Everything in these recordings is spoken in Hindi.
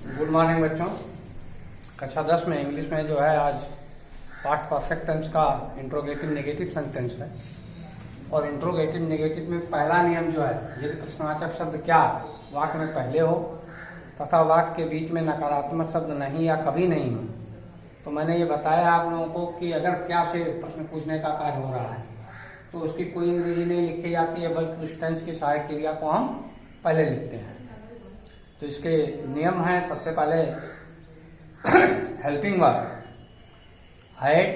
गुड मॉर्निंग बच्चों। कक्षा 10 में इंग्लिश में जो है आज पास्ट परफेक्ट टेंस का इंट्रोगेटिव नेगेटिव सेंटेंस है। और इंट्रोगेटिव नेगेटिव में पहला नियम जो है, यदि प्रश्नवाचक शब्द क्या वाक्य में पहले हो तथा वाक्य के बीच में नकारात्मक शब्द नहीं या कभी नहीं हो, तो मैंने ये बताया आप लोगों को कि अगर क्या से प्रश्न पूछने का कार्य हो रहा है तो उसकी कोई अंग्रेजी नहीं लिखी जाती है, बल्कि उस टेंस की सहायक क्रिया को हम पहले लिखते हैं। तो इसके नियम हैं, सबसे पहले हेल्पिंग वर्ब, हैड,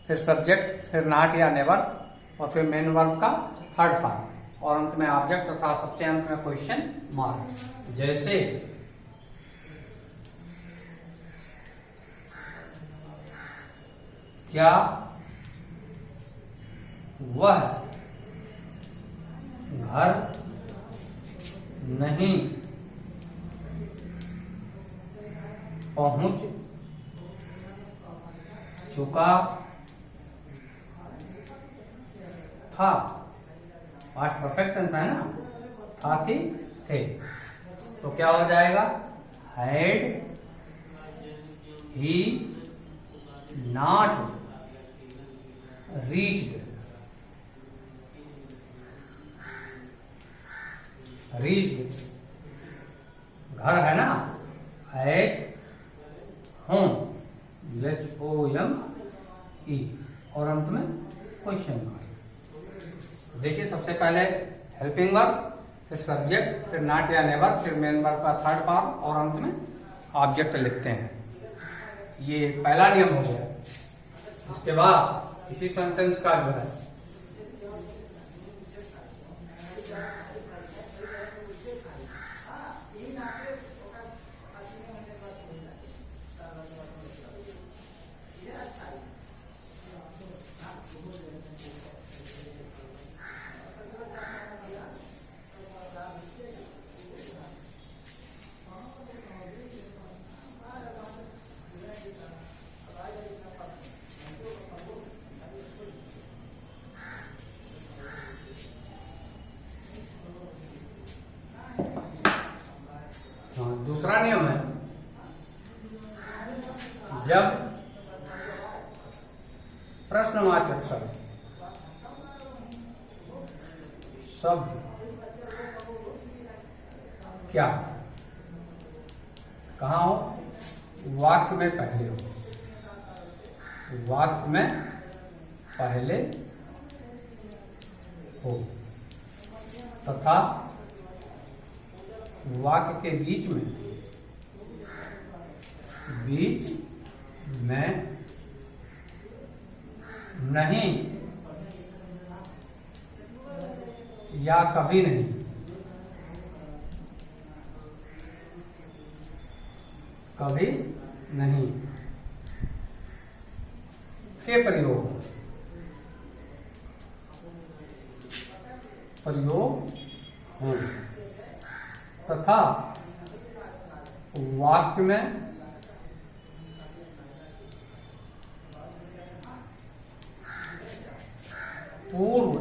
फिर सब्जेक्ट, फिर नॉट या नेवर, और फिर मेन वर्ब का थर्ड फॉर्म, और अंत में ऑब्जेक्ट तथा सबसे अंत में क्वेश्चन मार्क। जैसे क्या वह घर नहीं पहुंच चुका था। पास्ट परफेक्ट टेंस है ना, था थी थे, तो क्या हो जाएगा? हैड ही नॉट रीच्ड, घर है ना, एट होम, HOME, और अंत में क्वेश्चन मार्क। देखिए, सबसे पहले हेल्पिंग वर्ब, फिर सब्जेक्ट, फिर नॉट या नेवर, फिर मेन वर्ब का थर्ड फॉर्म, और अंत में ऑब्जेक्ट लिखते हैं। ये पहला नियम हो गया। इसके बाद इसी सेंटेंस का जो है दूसरा नियम है, जब प्रश्नवाचक शब्द क्या कहाँ हो? वाक्य में पहले हो, वाक्य में पहले हो तथा वाक्य के बीच में नहीं या कभी नहीं, कभी नहीं के प्रयोग हो तथा वाक्य में पूर्व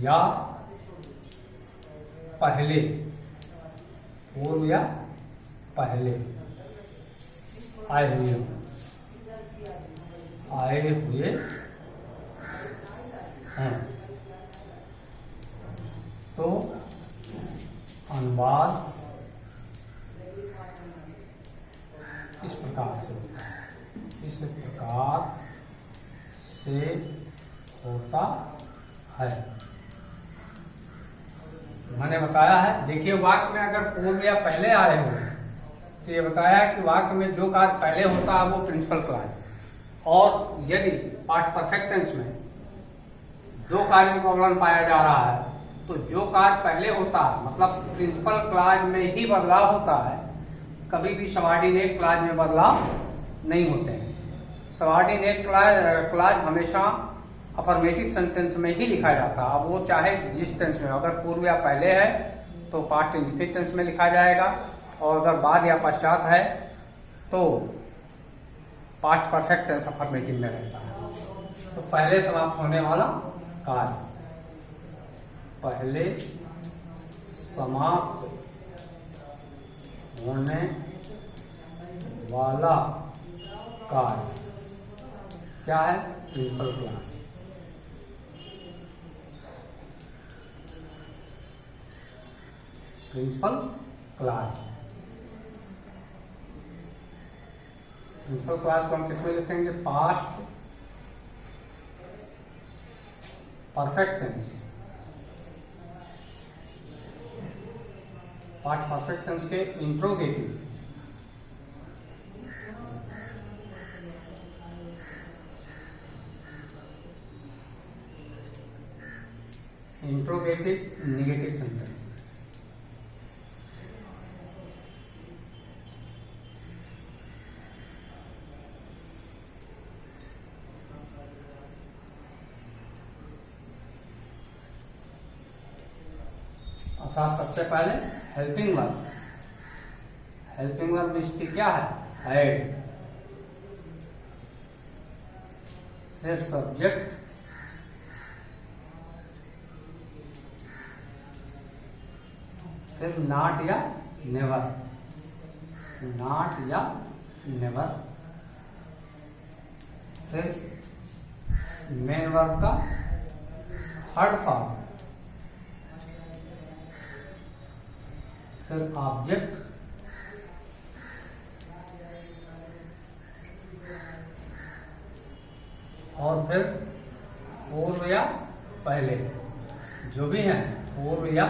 या पहले, पूर्व या पहले आए हुए हैं, तो अनुवाद इस प्रकार से होता है, इस प्रकार से होता है। मैंने बताया है, देखिए वाक्य में अगर पूर्व या पहले आए हो तो ये बताया कि वाक्य में जो कार्य पहले होता है वो प्रिंसिपल क्लॉज, और यदि पास्ट परफेक्ट टेंस में दो कार्यों का वर्णन पाया जा रहा है तो जो कार्य पहले होता है मतलब प्रिंसिपल क्लॉज में ही बदलाव होता है, कभी भी सबऑर्डिनेट क्लॉज में बदलाव नहीं होते हैं। सबऑर्डिनेट क्लॉज हमेशा अफर्मेटिव सेंटेंस में ही लिखा जाता है, अब वो चाहे जिस टेंस में, अगर पूर्व या पहले है तो पास्ट इंडिफिनिट टेंस में लिखा जाएगा, और अगर बाद या पश्चात है तो पास्ट परफेक्ट टेंस अफर्मेटिव में रहता है। तो पहले समाप्त होने वाला कार्य, पहले समाप्त होने वाला कार्य क्या है? Principal clause. Principal clause. Principal clause को हम किसमें लिखेंगे? Past perfect tense. Past perfect tense के इंट्रोगेटिव नेगेटिव सेंटेंस। अर्थात सबसे पहले हेल्पिंग वर्ब। हेल्पिंग वर्ब इसकी क्या है? हेड। फिर सब्जेक्ट, फिर नॉट या नेवर। नॉट या नेवर। फिर मेन वर्ब का थर्ड फॉर्म, फिर ऑब्जेक्ट, और फिर पूर्व या पहले, जो भी है पूर्व या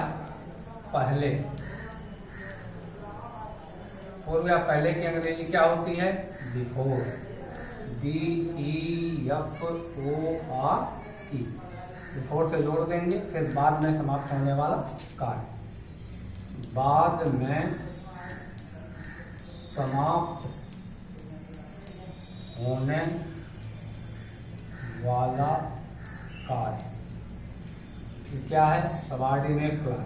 पहले। पूर्व या पहले की अंग्रेजी क्या होती है? बिफोर। BEFORE। बिफोर से जोड़ देंगे, फिर बाद में समाप्त होने वाला कार्य। बाद में समाप्त होने वाला कार्य क्या है? Subordinate clause.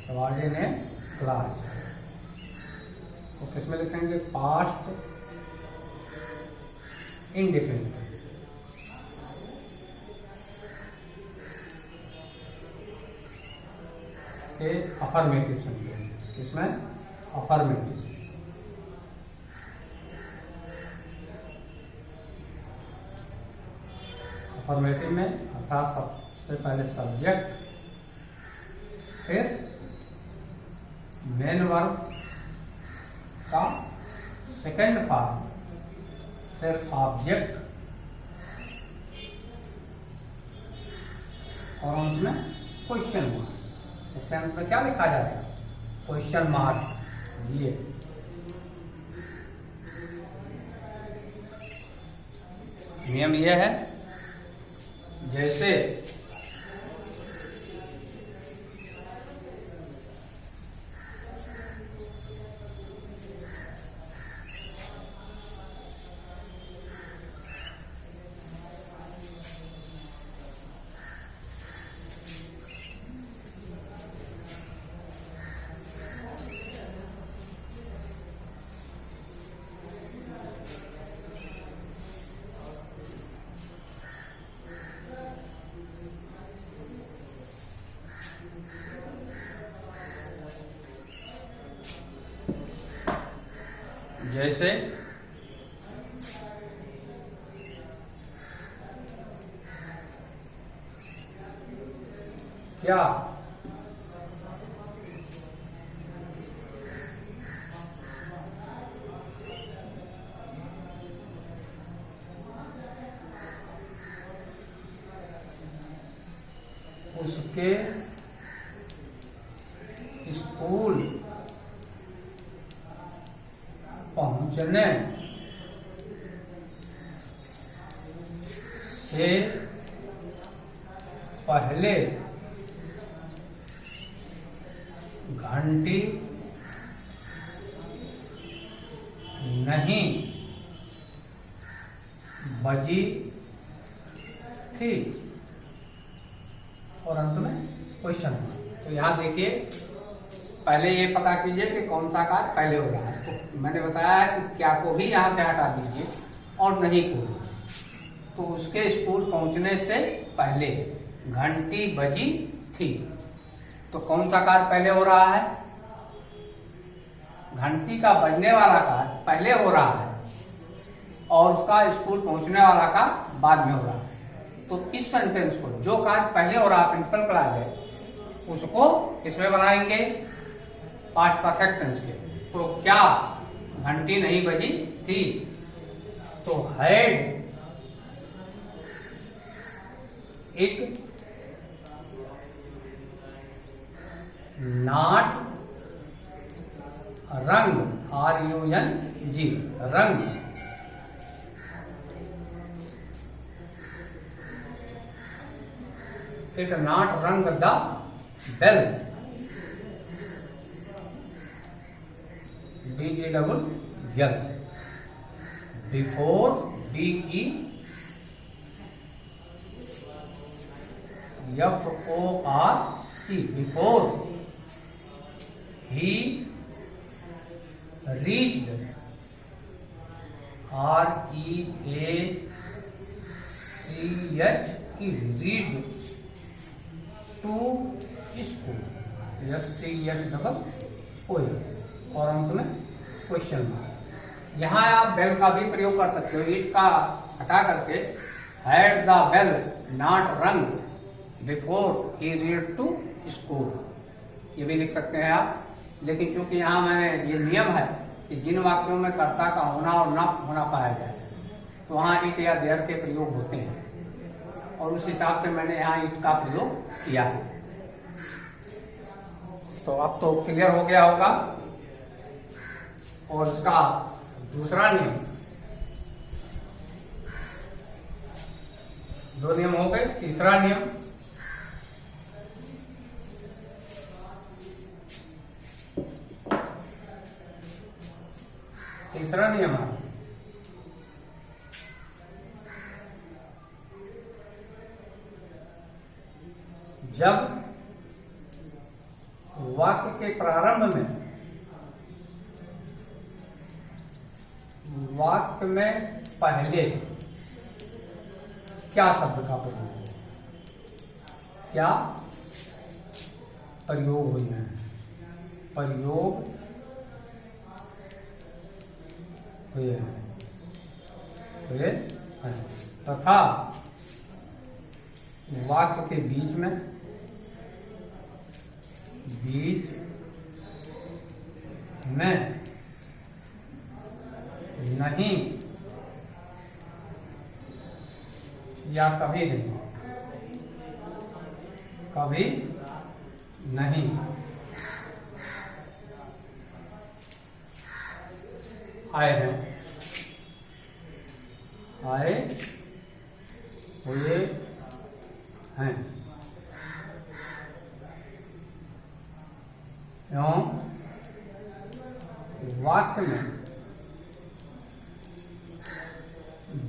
सबऑर्डिनेट क्लॉज तो किसमें लिखेंगे? पास्ट इंडेफिनिट के अफर्मेटिव सेंटेंस। किसमें? अफर्मेटिव। अफर्मेटिव में अर्थात सबसे पहले सब्जेक्ट, फिर मेन वर्ब का सेकंड फॉर्म, फिर ऑब्जेक्ट, और अंत में क्वेश्चन मार्क। इसके अंत में क्या लिखा जाएगा? Question mark. ये नियम ये है, जैसे जैसे क्या उसके स्कूल पहुंचने से पहले घंटी नहीं बजी थी। और अंत में क्वेश्चन। तो यहाँ देखिए, पहले ये पता कीजिए कि कौन सा कार्य पहले हो रहा है। तो मैंने बताया है कि क्या को भी यहाँ से हटा दीजिए और नहीं को भी। तो उसके स्कूल पहुंचने से पहले, घंटी बजी थी। तो कौन सा कार्य पहले हो रहा है? घंटी का बजने वाला कार्य पहले हो रहा है और उसका स्कूल पहुंचने वाला का बाद में हो रहा है। तो इस सेंटेंस को जो कार्य पहले हो रहा है प्रिंसिपल क्लॉज है उसको किसमें बनाएंगे? पास्ट परफेक्ट टेंस के। तो क्या घंटी नहीं बजी थी? तो had it not rung, RUNG, rung, it not rung the bell, BELL, before, BEFORE, before he reached, REACH, reached to school, SCH और अंत में क्वेश्चन मार्क। यहाँ आप बेल का भी प्रयोग कर सकते हो, इट का हटा करके had the bell not rung before he reached to school, ये भी लिख सकते हैं आप। लेकिन चूंकि यहाँ मैंने ये नियम है कि जिन वाक्यों में कर्ता का होना और न होना पाया जाए तो वहाँ इट या देयर के प्रयोग होते हैं और उस हिसाब से मैंने यहाँ इट का प्रयोग किया है। तो अब तो क्लियर हो गया होगा। और इसका दूसरा नियम, दो नियम हो गए। तीसरा नियम, तीसरा नियम है जब वाक्य के प्रारंभ में वाक्य में पहले क्या शब्द का प्रयोग, क्या प्रयोग हुए हैं, प्रयोग हुए हैं तथा वाक्य के बीच में नहीं या कभी नहीं आए हुए हैं एवं वाक्य में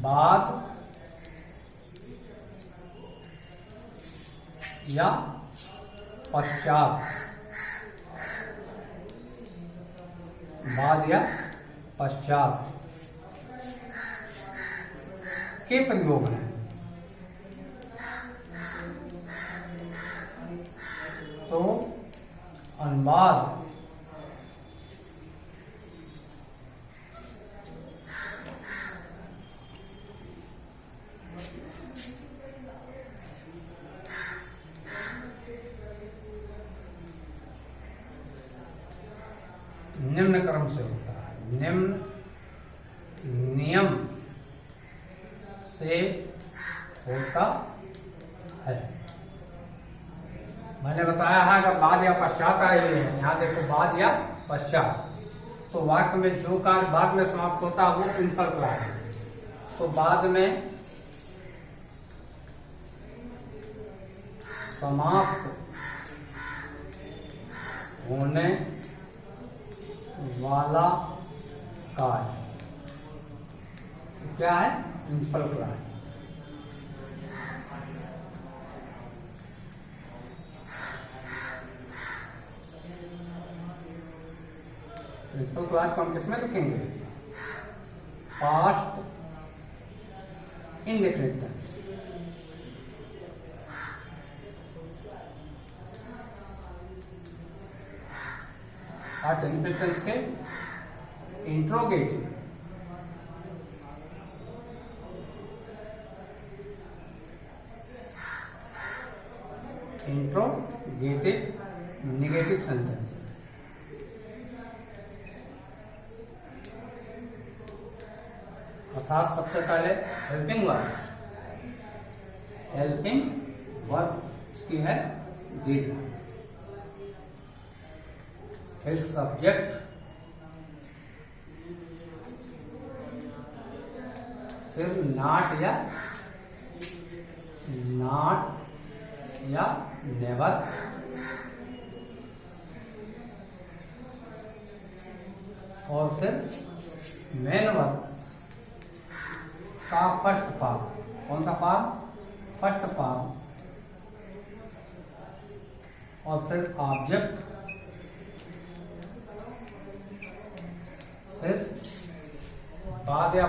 बाद या पश्चात, बाद या पश्चात के प्रयोग हैं। तो अनुवाद निम्न क्रम से होता है, निम्न नियम से होता है। मैंने बताया है अगर बाद या पश्चात आए हुए हैं, यहाँ देखो बाद या पश्चात, तो वाक्य में जो कार्य बाद में समाप्त होता है वो प्रिंसिपल क्लॉज है। तो बाद में समाप्त होने वाला कार्य क्या है? Principal clause. प्रिंसिपल क्लॉज को हम किसमें लिखेंगे? Past indefinite tense. Past indefinite tense के इंट्रोगेटिव नेगेटिव सेंटेंस। अर्थात सबसे पहले हेल्पिंग वर्ब इसकी है डिड, फिर सब्जेक्ट, फिर नॉट या नेवर, और फिर मेन वर्ब का फर्स्ट फॉर्म। कौन सा फॉर्म? First form. और फिर ऑब्जेक्ट, फिर बाद या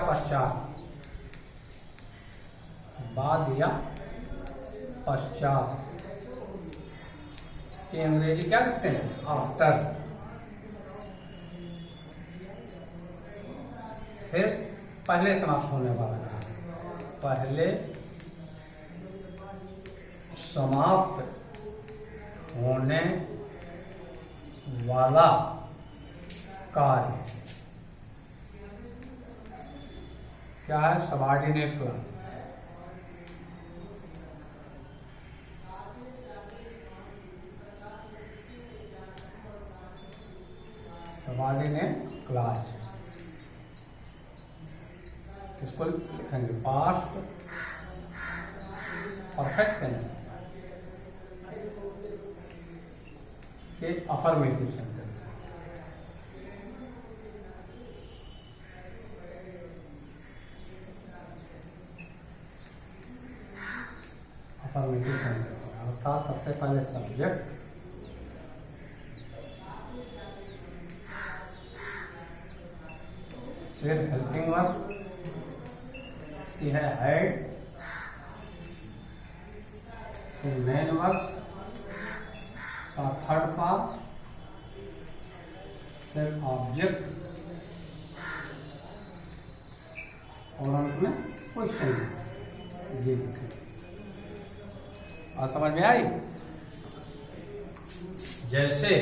पश्चात, कि अंग्रेजी क्या लिखते हैं? आफ्टर। फिर पहले समाप्त होने वाला, पहले समाप्त होने वाला कार्य क्या है? Subordinate clause. सबऑर्डिनेट क्लॉज इसको लिखेंगे पास्ट परफेक्ट टेंस के अफर्मेटिव सेंटेंस। अफर्मेटिव सेंटेंस अर्थात सबसे पहले सब्जेक्ट, फिर हेल्पिंग वर्ब की है हेड, फिर मेन वर्ब का थर्ड फॉर्म, फिर ऑब्जेक्ट, और अंत में क्वेश्चन। ये लिखें। और समझ में आई? जैसे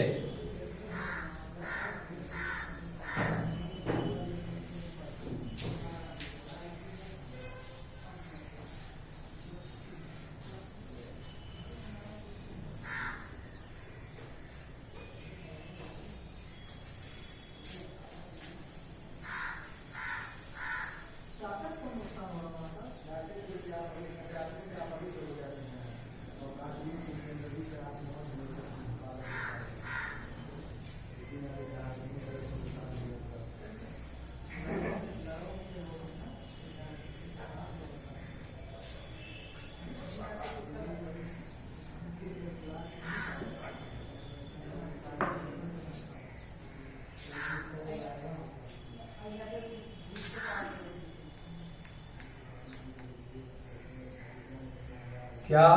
क्या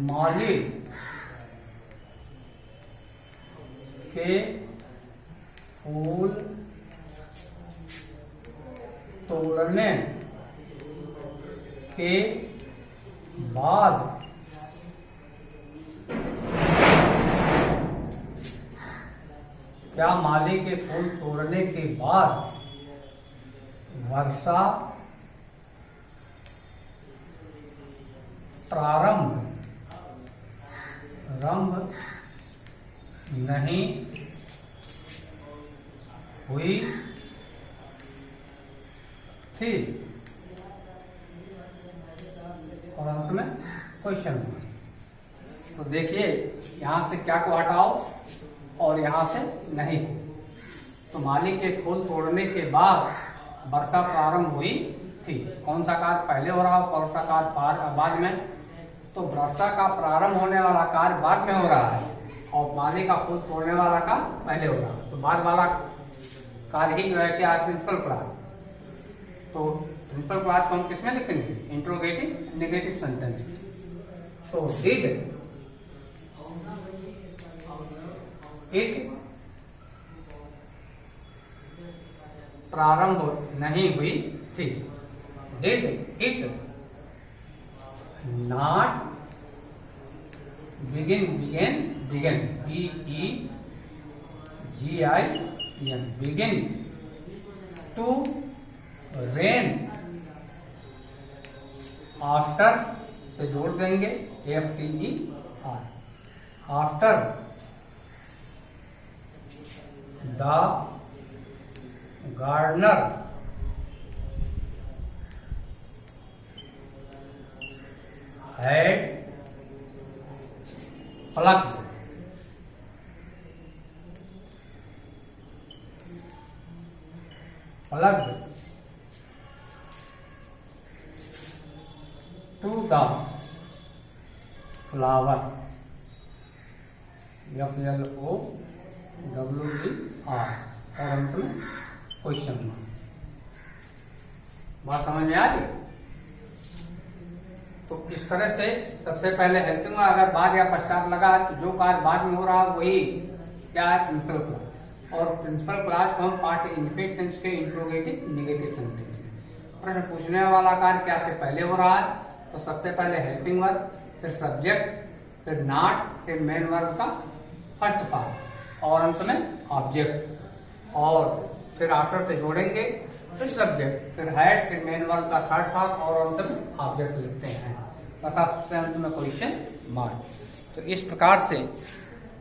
माली के फूल तोड़ने के बाद क्या माली के फूल तोड़ने के बाद वर्षा प्रारंभ नहीं हुई थी? और अंत में क्वेश्चन। तो देखिए यहां से क्या को हटाओ और यहां से नहीं। तो माली के फूल तोड़ने के बाद वर्षा प्रारंभ हुई थी। कौन सा कार्य पहले हो रहा हो, कौन सा कार्य बाद में? तो वर्षा का प्रारंभ होने वाला कार्य बाद में हो रहा है और माली का फूल तोड़ने वाला कार्य पहले हो रहा है। तो बाद वाला कार्य ही जो है क्या? Principal clause. तो प्रिंसिपल क्लॉज को हम किसमें लिखेंगे? Interrogative negative sentence. तो डिड इट प्रारंभ नहीं हुई थी। Did it not begin, begin BEGIN, begin to rain, after से जोड़ देंगे AFTER, after the gardener had plucked, to the flower, FLOWER, और अंत में क्वेश्चन मार्क। बात समझ में आ गई? तो इस तरह से सबसे पहले हेल्पिंग में अगर बाद या पश्चात लगा तो जो कार्य बाद में हो रहा है वही क्या है, प्रिंसिपल क्लास। और प्रिंसिपल क्लास को हम पार्ट इंडिपेंडेंट टेंस के इंट्रोगेटिव नेगेटिव समझते हैं। प्रश्न पूछने वाला कार्य क्या से पहले हो रहा है, तो सबसे पहले हेल्पिंग वर्ब, फिर सब्जेक्ट, फिर नॉट, फिर मेन वर्ब का फर्स्ट पार्ट, और अंत में ऑब्जेक्ट, और फिर आफ्टर से जोड़ेंगे फिर सब्जेक्ट, फिर हैड, फिर मेन वर्ब का थर्ड पार्ट, और अंत में ऑब्जेक्ट लिखते हैं। बस सबसे अंत में क्वेश्चन मार्क। तो इस प्रकार से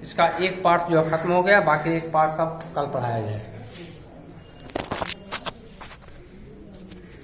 इसका एक पार्ट जो खत्म हो गया, बाकी एक पार्ट सब कल पढ़ाया जाएगा।